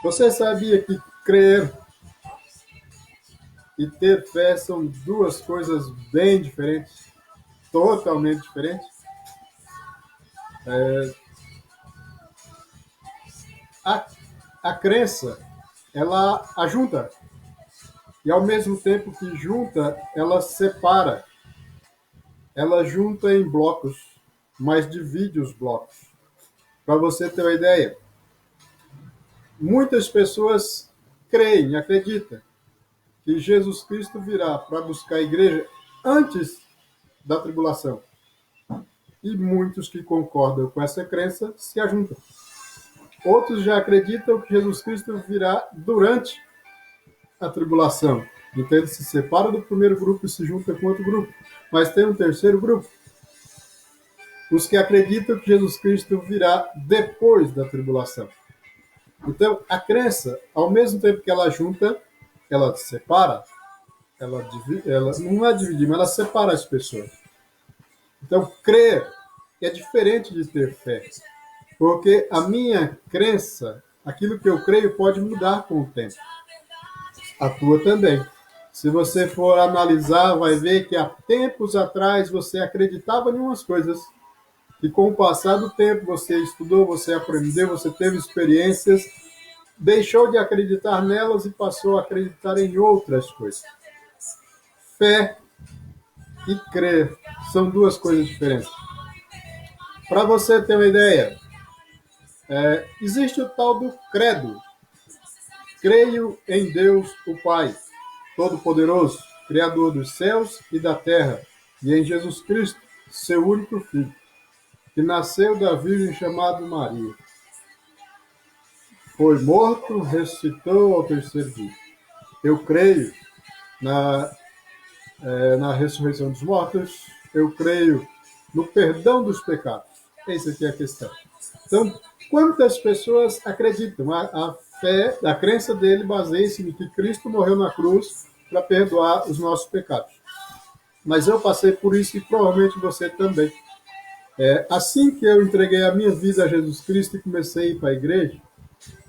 Você sabia que crer e ter fé são duas coisas bem diferentes, totalmente diferentes? A, a crença, ela ajunta, e ao mesmo tempo que junta, ela separa. Ela junta em blocos, mas divide os blocos. Para você ter uma ideia, muitas pessoas creem, acreditam que Jesus Cristo virá para buscar a igreja antes da tribulação. E muitos que concordam com essa crença se ajuntam. Outros já acreditam que Jesus Cristo virá durante a tribulação. Então ele se separa do primeiro grupo e se junta com outro grupo. Mas tem um terceiro grupo, os que acreditam que Jesus Cristo virá depois da tribulação. Então, a crença, ao mesmo tempo que ela junta, ela separa, ela, divide, ela não é dividir, mas ela separa as pessoas. Então, crer é diferente de ter fé, porque a minha crença, aquilo que eu creio, pode mudar com o tempo. A tua também. Se você for analisar, vai ver que há tempos atrás você acreditava em umas coisas e com o passar do tempo você estudou, você aprendeu, você teve experiências, deixou de acreditar nelas e passou a acreditar em outras coisas. Fé e crer são duas coisas diferentes. Para você ter uma ideia, existe o tal do credo. Creio em Deus, o Pai, Todo-Poderoso, Criador dos céus e da terra, e em Jesus Cristo, seu único Filho, que nasceu da Virgem chamada Maria. Foi morto, ressuscitou ao terceiro dia. Eu creio na, na ressurreição dos mortos, eu creio no perdão dos pecados. Essa aqui é a questão. Então, quantas pessoas acreditam? A fé, a crença dele baseia-se em que Cristo morreu na cruz para perdoar os nossos pecados. Mas eu passei por isso e provavelmente você também. Assim que eu entreguei a minha vida a Jesus Cristo e comecei a ir para a igreja,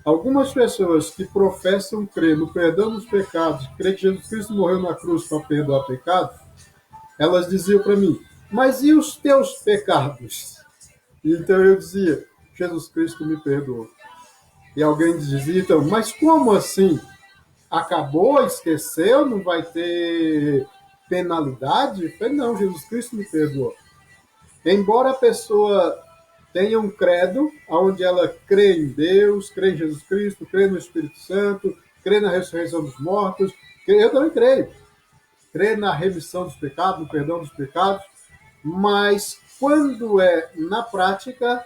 algumas pessoas que professam crer no perdão dos pecados, crer que Jesus Cristo morreu na cruz para perdoar pecados, elas diziam para mim, mas e os teus pecados? E então eu dizia, Jesus Cristo me perdoou. E alguém dizia, então, mas como assim? Acabou, esqueceu, não vai ter penalidade? Eu falei, não, Jesus Cristo me perdoou. Embora a pessoa tenha um credo, onde ela crê em Deus, crê em Jesus Cristo, crê no Espírito Santo, crê na ressurreição dos mortos, eu também creio. Crê na remissão dos pecados, no perdão dos pecados, mas quando é na prática,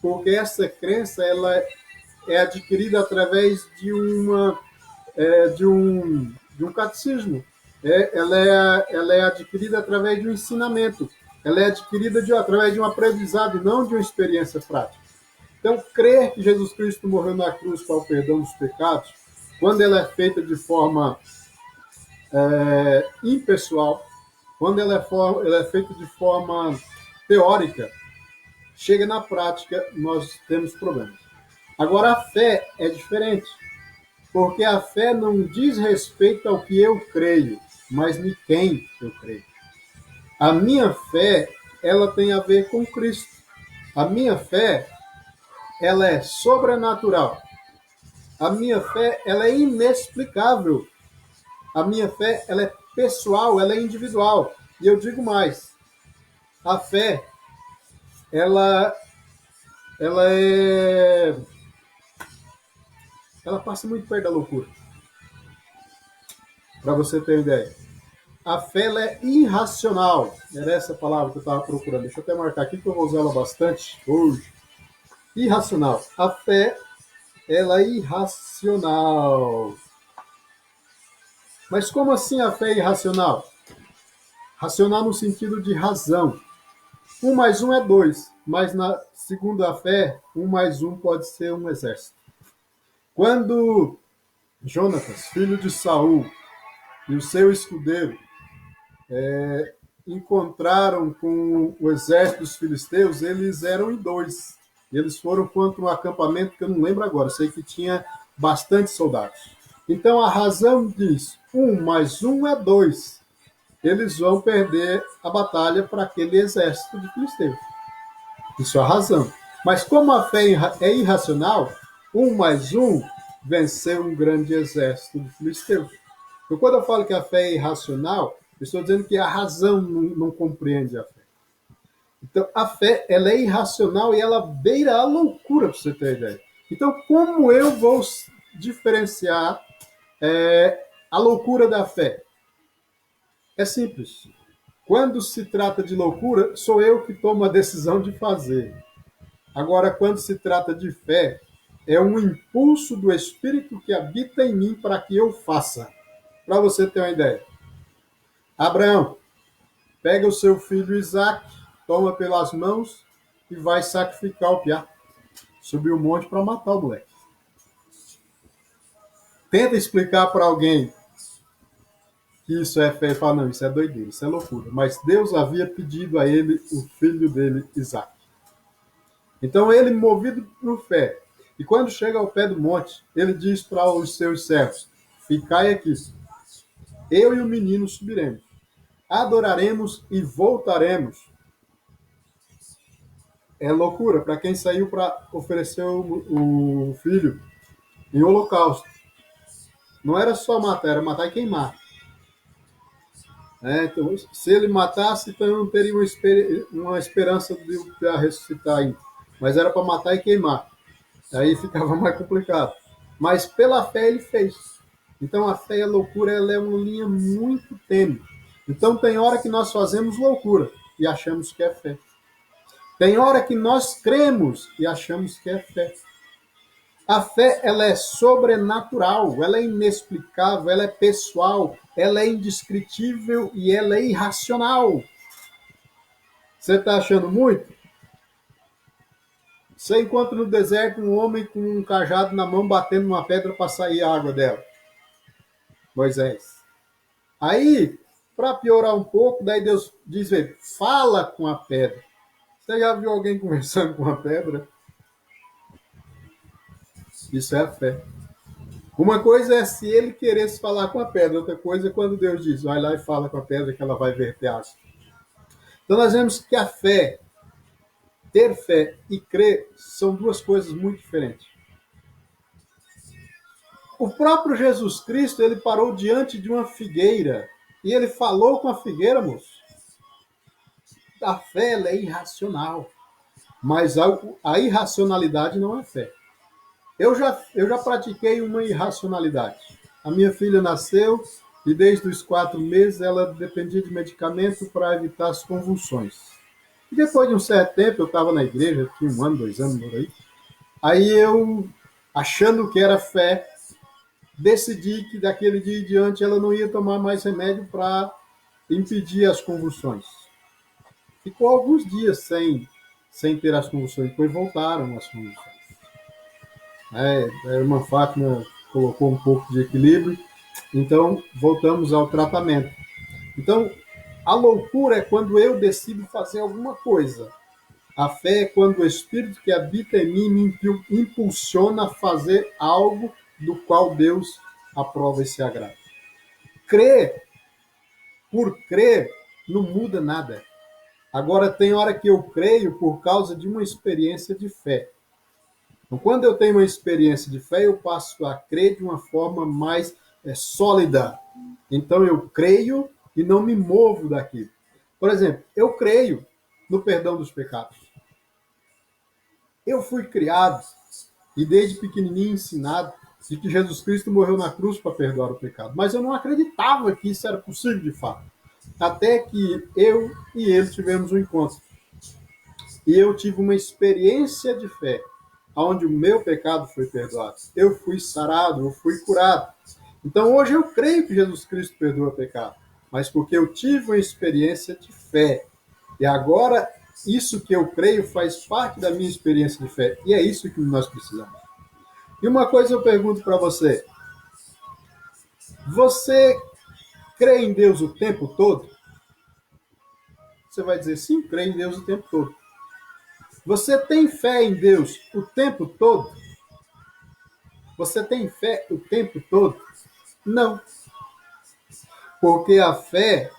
porque essa crença ela é adquirida através de um catecismo. Ela é adquirida através de um ensinamento. Ela é adquirida através de um aprendizado e não de uma experiência prática. Então, crer que Jesus Cristo morreu na cruz para o perdão dos pecados, quando ela é feita de forma impessoal, quando ela é feita de forma teórica, chega na prática, nós temos problemas. Agora, a fé é diferente, porque a fé não diz respeito ao que eu creio, mas em quem eu creio. A minha fé, ela tem a ver com Cristo. A minha fé, ela é sobrenatural. A minha fé, ela é inexplicável. A minha fé, ela é pessoal, ela é individual. E eu digo mais, a fé, ela, ela é, ela passa muito perto da loucura. Para você ter uma ideia. A fé ela é irracional. Era essa palavra que eu estava procurando. Deixa eu até marcar aqui que eu vou usar ela bastante hoje. Irracional. A fé ela é irracional. Mas como assim a fé é irracional? Racional no sentido de razão. Um mais um é dois, mas segundo a fé, um mais um pode ser um exército. Quando Jonatas, filho de Saul, e o seu escudeiro encontraram com o exército dos filisteus, eles eram em dois. Eles foram contra um acampamento que eu não lembro agora. Sei que tinha bastante soldados. Então a razão diz: 1 mais 1 é 2. Eles vão perder a batalha para aquele exército de filisteus. Isso é a razão. Mas como a fé é irracional, 1 mais 1 venceu um grande exército de filisteus. Então, quando eu falo que a fé é irracional, eu estou dizendo que a razão não compreende a fé. Então, a fé ela é irracional e ela beira a loucura, para você ter ideia. Então, como eu vou diferenciar a loucura da fé? É simples. Quando se trata de loucura, sou eu que tomo a decisão de fazer. Agora, quando se trata de fé, é um impulso do Espírito que habita em mim para que eu faça. Para você ter uma ideia. Abraão, pega o seu filho Isaque, toma pelas mãos e vai sacrificar o piá. Subiu o monte para matar o moleque. Tenta explicar para alguém que isso é fé e fala, não, isso é doideira, isso é loucura. Mas Deus havia pedido a ele o filho dele, Isaque. Então ele, movido por fé, e quando chega ao pé do monte, ele diz para os seus servos, ficai aqui, eu e o menino subiremos, adoraremos e voltaremos. É loucura para quem saiu para oferecer o filho em holocausto. Não era só matar, era matar e queimar. Então, se ele matasse, então não teria uma esperança de ressuscitar ainda. Mas era para matar e queimar. Aí ficava mais complicado. Mas pela fé ele fez. Então a fé e a loucura ela é uma linha muito tênue. Então tem hora que nós fazemos loucura e achamos que é fé. Tem hora que nós cremos e achamos que é fé. A fé ela é sobrenatural, ela é inexplicável, ela é pessoal, ela é indescritível e ela é irracional. Você está achando muito? Você encontra no deserto um homem com um cajado na mão batendo uma pedra para sair a água dela. Moisés. Aí, para piorar um pouco, daí Deus diz, fala com a pedra. Você já viu alguém conversando com a pedra? Isso é a fé. Uma coisa é se ele queresse falar com a pedra, outra coisa é quando Deus diz, vai lá e fala com a pedra que ela vai verter água. Então nós vemos que a fé, ter fé e crer são duas coisas muito diferentes. O próprio Jesus Cristo, ele parou diante de uma figueira e ele falou com a figueira, moço. A fé ela é irracional, mas a irracionalidade não é fé. Eu já pratiquei uma irracionalidade. A minha filha nasceu e desde os 4 meses ela dependia de medicamento para evitar as convulsões. E depois de um certo tempo, eu estava na igreja, tinha 1 ano, 2 anos por aí. Aí eu, achando que era fé, decidi que daquele dia em diante ela não ia tomar mais remédio para impedir as convulsões. Ficou alguns dias sem ter as convulsões, depois voltaram as convulsões. A irmã Fátima colocou um pouco de equilíbrio, então voltamos ao tratamento. Então, a loucura é quando eu decido fazer alguma coisa. A fé é quando o Espírito que habita em mim me impulsiona a fazer algo do qual Deus aprova e se agrada. Crer por crer não muda nada. Agora, tem hora que eu creio por causa de uma experiência de fé. Então, quando eu tenho uma experiência de fé, eu passo a crer de uma forma mais sólida. Então, eu creio e não me movo daquilo. Por exemplo, eu creio no perdão dos pecados. Eu fui criado e desde pequenininho ensinado de que Jesus Cristo morreu na cruz para perdoar o pecado. Mas eu não acreditava que isso era possível de fato. Até que eu e ele tivemos um encontro. E eu tive uma experiência de fé, onde o meu pecado foi perdoado. Eu fui sarado, eu fui curado. Então hoje eu creio que Jesus Cristo perdoa o pecado, mas porque eu tive uma experiência de fé. E agora isso que eu creio faz parte da minha experiência de fé. E é isso que nós precisamos. E uma coisa eu pergunto para você. Você crê em Deus o tempo todo? Você vai dizer, sim, creio em Deus o tempo todo. Você tem fé em Deus o tempo todo? Você tem fé o tempo todo? Não, porque a fé,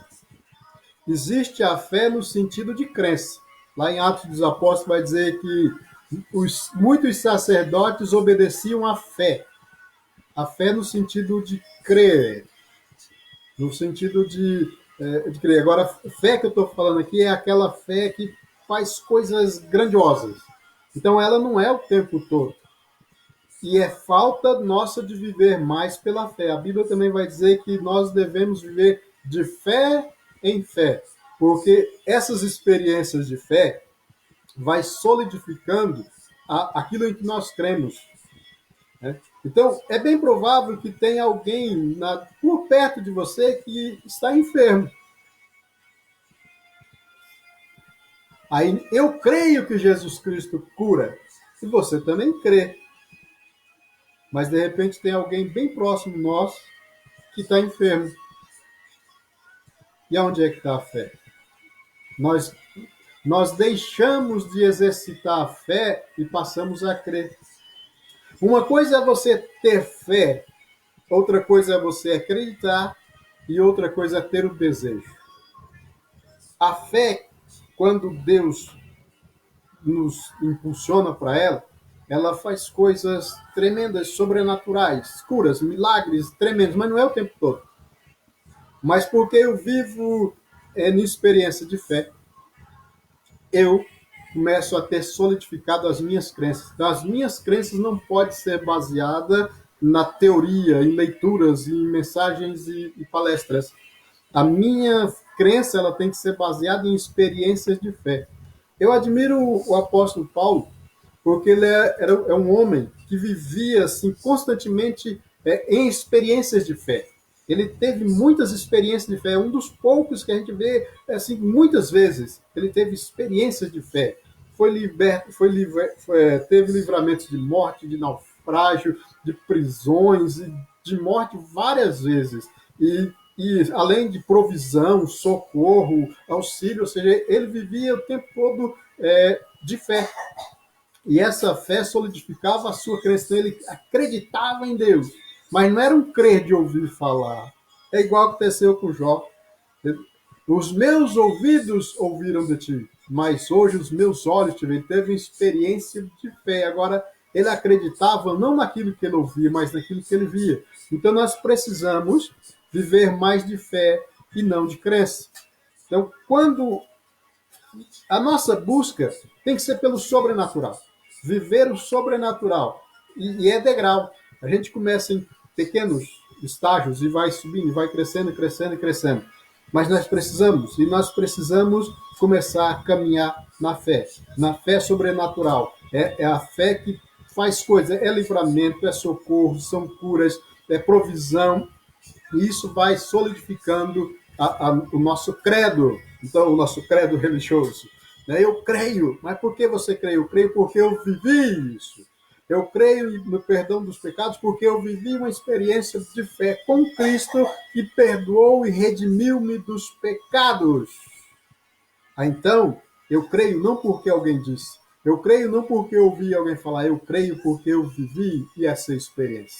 existe a fé no sentido de crença. Lá em Atos dos Apóstolos vai dizer que muitos sacerdotes obedeciam à fé. A fé no sentido de crer, no sentido de crer. Agora, a fé que eu estou falando aqui é aquela fé que faz coisas grandiosas. Então, ela não é o tempo todo. E é falta nossa de viver mais pela fé. A Bíblia também vai dizer que nós devemos viver de fé em fé, porque essas experiências de fé vai solidificando aquilo em que nós cremos. Né? Então, é bem provável que tenha alguém por perto de você que está enfermo. Aí eu creio que Jesus Cristo cura, e você também crê. Mas de repente tem alguém bem próximo nosso que está enfermo. E aonde é que está a fé? Nós, nós deixamos de exercitar a fé e passamos a crer. Uma coisa é você ter fé, outra coisa é você acreditar e outra coisa é ter o desejo. A fé, quando Deus nos impulsiona para ela, ela faz coisas tremendas, sobrenaturais, curas, milagres tremendos, mas não é o tempo todo. Mas porque eu vivo em experiência de fé, eu começo a ter solidificado as minhas crenças. Então, as minhas crenças não podem ser baseadas na teoria, em leituras, em mensagens e palestras. A minha crença ela tem que ser baseada em experiências de fé. Eu admiro o apóstolo Paulo, porque ele é um homem que vivia assim constantemente em experiências de fé. Ele teve muitas experiências de fé, é um dos poucos que a gente vê assim muitas vezes. Ele teve experiências de fé, foi liberto, teve livramentos de morte, de naufrágio, de prisões, de morte várias vezes. E além de provisão, socorro, auxílio, ou seja, ele vivia o tempo todo de fé. E essa fé solidificava a sua crença. Ele acreditava em Deus, mas não era um crer de ouvir falar. É igual aconteceu com Jó. Os meus ouvidos ouviram de ti, mas hoje os meus olhos te veem. Ele teve uma experiência de fé. Agora, ele acreditava não naquilo que ele ouvia, mas naquilo que ele via. Então, nós precisamos viver mais de fé e não de crença. Então, quando a nossa busca tem que ser pelo sobrenatural. Viver o sobrenatural. E é degrau. A gente começa em pequenos estágios e vai subindo, e vai crescendo, crescendo e crescendo. Mas nós precisamos começar a caminhar na fé sobrenatural. É a fé que faz coisas, é livramento, é socorro, são curas, é provisão, e isso vai solidificando o nosso credo, então o nosso credo religioso. Né? Eu creio, mas por que você crê? Eu creio porque eu vivi isso. Eu creio no perdão dos pecados porque eu vivi uma experiência de fé com Cristo que perdoou e redimiu-me dos pecados. Então, eu creio não porque alguém disse, eu creio não porque eu ouvi alguém falar, eu creio porque eu vivi essa experiência.